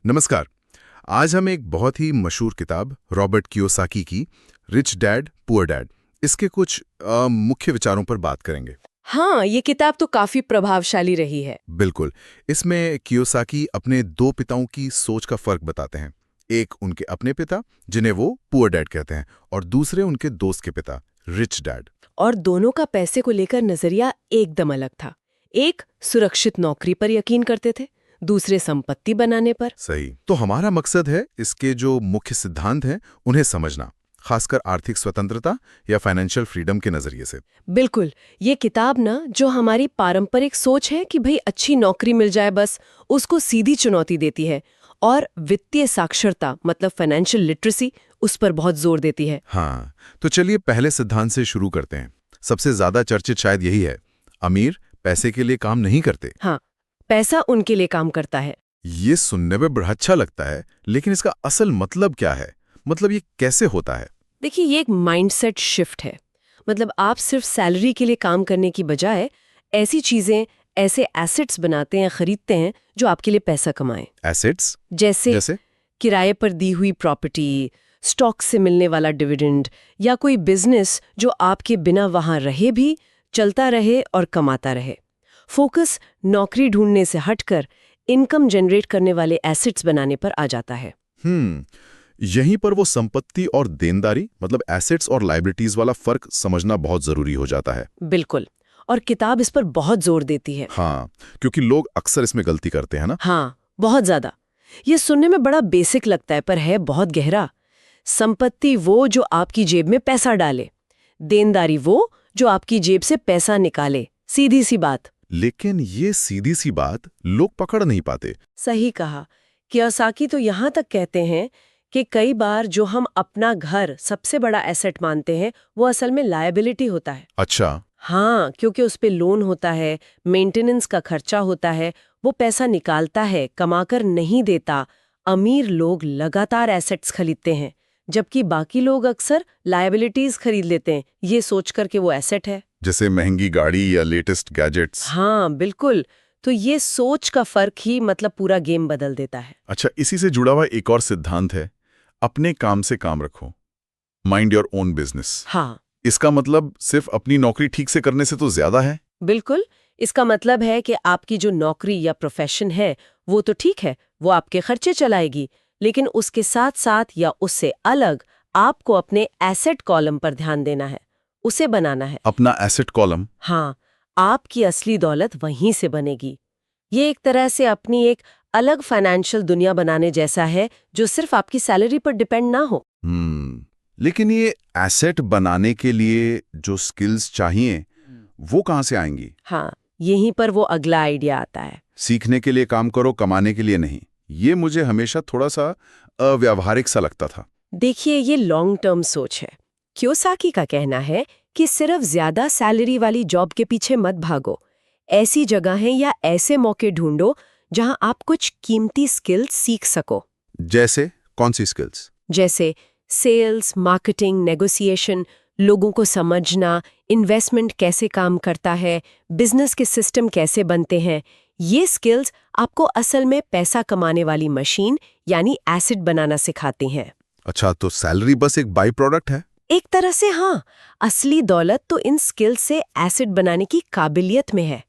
नमस्कार। आज हम एक बहुत ही मशहूर किताब रॉबर्ट कियोसाकी की रिच डैड पुअर डैड इसके कुछ मुख्य विचारों पर बात करेंगे। हाँ, ये किताब तो काफी प्रभावशाली रही है। बिल्कुल। इसमें कियोसाकी अपने दो पिताओं की सोच का फर्क बताते हैं। एक उनके अपने पिता जिन्हें वो पुअर डैड कहते हैं और दूसरे उनके दोस्त के पिता रिच डैड। और दोनों का पैसे को लेकर नजरिया एकदम अलग था। एक सुरक्षित नौकरी पर यकीन करते थे, दूसरे संपत्ति बनाने पर। सही। तो हमारा मकसद है इसके जो मुख्य सिद्धांत हैं उन्हें समझना, खासकर आर्थिक स्वतंत्रता या फाइनेंशियल फ्रीडम के नजरिए से। बिल्कुल, ये किताब ना जो हमारी पारंपरिक सोच है कि भाई अच्छी नौकरी मिल जाए बस, उसको सीधी चुनौती देती है और वित्तीय साक्षरता मतलब फाइनेंशियल लिटरेसी उस पर बहुत जोर देती है। हाँ, तो चलिए पहले सिद्धांत से शुरू करते हैं। सबसे ज्यादा चर्चित शायद यही है, अमीर पैसे के लिए काम नहीं करते। हाँ, पैसा उनके लिए काम करता है। ये सुनने में बड़ा अच्छा लगता है, लेकिन इसका असल मतलब क्या है? मतलब ये कैसे होता है? देखिए, ये एक माइंडसेट शिफ्ट है। मतलब आप सिर्फ सैलरी के लिए काम करने की बजाय ऐसी चीजें, ऐसे एसेट्स बनाते हैं, खरीदते हैं जो आपके लिए पैसा कमाएं। एसेट्स? जैसे किराए पर दी हुई प्रॉपर्टी, स्टॉक से मिलने वाला डिविडेंड या कोई बिजनेस जो आपके बिना वहां रहे भी चलता रहे और कमाता रहे। फोकस नौकरी ढूंढने से हटकर इनकम जनरेट करने वाले एसेट्स बनाने पर आ जाता है। यहीं पर वो संपत्ति और देनदारी मतलब एसेट्स और लायबिलिटीज वाला फर्क समझना बहुत जरूरी हो जाता है। बिल्कुल, और किताब इस पर बहुत जोर देती है। हाँ, क्योंकि लोग अक्सर इसमें गलती करते हैं ना। हाँ, बहुत ज्यादा। ये सुनने में बड़ा बेसिक लगता है पर है बहुत गहरा। संपत्ति वो जो आपकी जेब में पैसा डाले, देनदारी वो जो आपकी जेब से पैसा निकाले। सीधी सी बात। लेकिन ये सीधी सी बात लोग पकड़ नहीं पाते। सही कहा। कियोसाकी तो यहाँ तक कहते हैं कि कई बार जो हम अपना घर सबसे बड़ा एसेट मानते हैं वो असल में लायबिलिटी होता है। अच्छा। हाँ, क्योंकि उस पे लोन होता है, मेंटेनेंस का खर्चा होता है, वो पैसा निकालता है, कमाकर नहीं देता। अमीर लोग लगातार एसेट्स खरीदते हैं, जबकि बाकी लोग अक्सर लायबिलिटीज खरीद लेते हैं, ये सोचकर कि वो एसेट है। जैसे महंगी गाड़ी या लेटेस्ट गैजेट्स। हाँ, बिल्कुल। तो ये सोच का फर्क ही मतलब पूरा गेम बदल देता है। अच्छा, इसी से जुड़ा हुआ एक और सिद्धांत है, अपने काम से काम रखो, माइंड योर ओन बिजनेस। हाँ, इसका मतलब सिर्फ अपनी नौकरी ठीक से करने से तो ज्यादा है। बिल्कुल। इसका मतलब है कि आपकी जो नौकरी या प्रोफेशन है वो तो ठीक है, वो आपके खर्चे चलाएगी, लेकिन उसके साथ साथ या उससे अलग आपको अपने एसेट कॉलम पर ध्यान देना है, उसे बनाना है। अपना एसेट कॉलम? हाँ, आपकी असली दौलत वहीं से बनेगी। ये एक तरह से अपनी एक अलग फाइनेंशियल दुनिया बनाने जैसा है जो सिर्फ आपकी सैलरी पर डिपेंड ना हो। लेकिन ये एसेट बनाने के लिए जो स्किल्स चाहिए वो कहाँ से आएंगी? हाँ, यहीं पर वो अगला आइडिया आता है। सीखने के लिए काम करो, कमाने के लिए नहीं। ये मुझे हमेशा थोड़ा सा अव्यावहारिक सा लगता था। देखिए, ये लॉन्ग टर्म सोच है। कियोसाकी का कहना है कि सिर्फ ज्यादा सैलरी वाली जॉब के पीछे मत भागो। ऐसी जगहें या ऐसे मौके ढूंढो जहां आप कुछ कीमती स्किल्स सीख सको। जैसे कौन सी स्किल्स? जैसे सेल्स, मार्केटिंग, नेगोशिएशन, लोगों को समझना, इन्वेस्टमेंट कैसे काम करता है, बिजनेस के सिस्टम कैसे बनते हैं। ये स्किल्स आपको असल में पैसा कमाने वाली मशीन यानी एसेट बनाना सिखाती हैं। अच्छा, तो सैलरी बस एक बाई प्रोडक्ट है? एक तरह से हाँ। असली दौलत तो इन स्किल्स से एसेट बनाने की काबिलियत में है।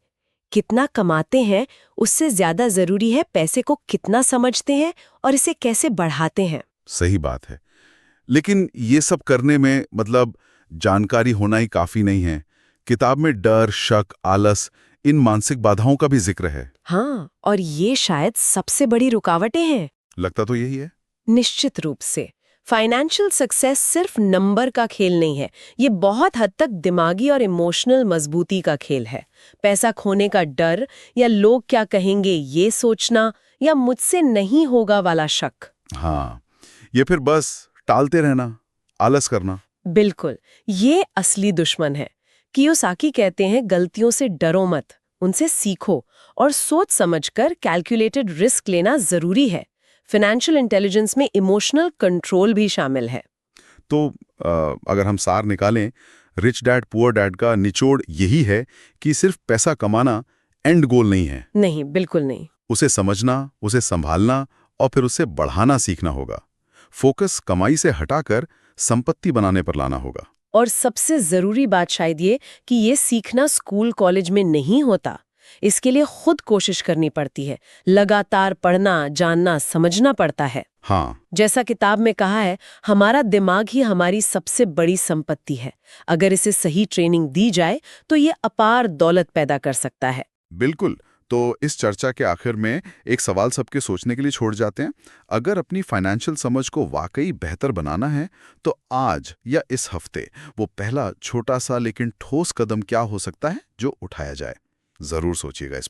कितना कमाते हैं उससे ज्यादा जरूरी है पैसे को कितना समझते हैं और इसे कैसे बढ़ाते हैं। सही बात है। लेकिन ये सब करने में मतलब जानकारी होना ही काफी नहीं है। किताब में डर, शक, आलस, इन मानसिक बाधाओं का भी जिक्र है। हाँ, और ये शायद सबसे बड़ी रुकावटें हैं। लगता तो यही है। निश्चित रूप से फाइनेंशियल सक्सेस सिर्फ नंबर का खेल नहीं है, ये बहुत हद तक दिमागी और इमोशनल मजबूती का खेल है। पैसा खोने का डर या लोग क्या कहेंगे ये सोचना या मुझसे नहीं होगा वाला शक। हाँ, ये फिर बस टालते रहना, आलस करना। बिल्कुल, ये असली दुश्मन है। कियोसाकी कहते हैं गलतियों से डरो मत, उनसे सीखो और सोच समझकर कैलकुलेटेड रिस्क लेना जरूरी है। फाइनेंशियल इंटेलिजेंस में इमोशनल कंट्रोल भी शामिल है। तो अगर हम सार निकालें, रिच डैड पुअर डैड का निचोड़ यही है कि सिर्फ पैसा कमाना एंड गोल नहीं है। नहीं, बिल्कुल नहीं। उसे समझना, उसे संभालना और फिर उसे बढ़ाना सीखना होगा। फोकस कमाई से हटाकर संपत्ति बनाने पर लाना होगा। और सबसे जरूरी बात शायद ये कि ये सीखना स्कूल कॉलेज में नहीं होता। इसके लिए खुद कोशिश करनी पड़ती है, लगातार पढ़ना, जानना, समझना पड़ता है। हाँ, जैसा किताब में कहा है, हमारा दिमाग ही हमारी सबसे बड़ी संपत्ति है। अगर इसे सही ट्रेनिंग दी जाए तो ये अपार दौलत पैदा कर सकता है। बिल्कुल। तो इस चर्चा के आखिर में एक सवाल सबके सोचने के लिए छोड़ जाते हैं। अगर अपनी फाइनेंशियल समझ को वाकई बेहतर बनाना है तो आज या इस हफ्ते वो पहला छोटा सा लेकिन ठोस कदम क्या हो सकता है जो उठाया जाए? जरूर सोचिएगा इस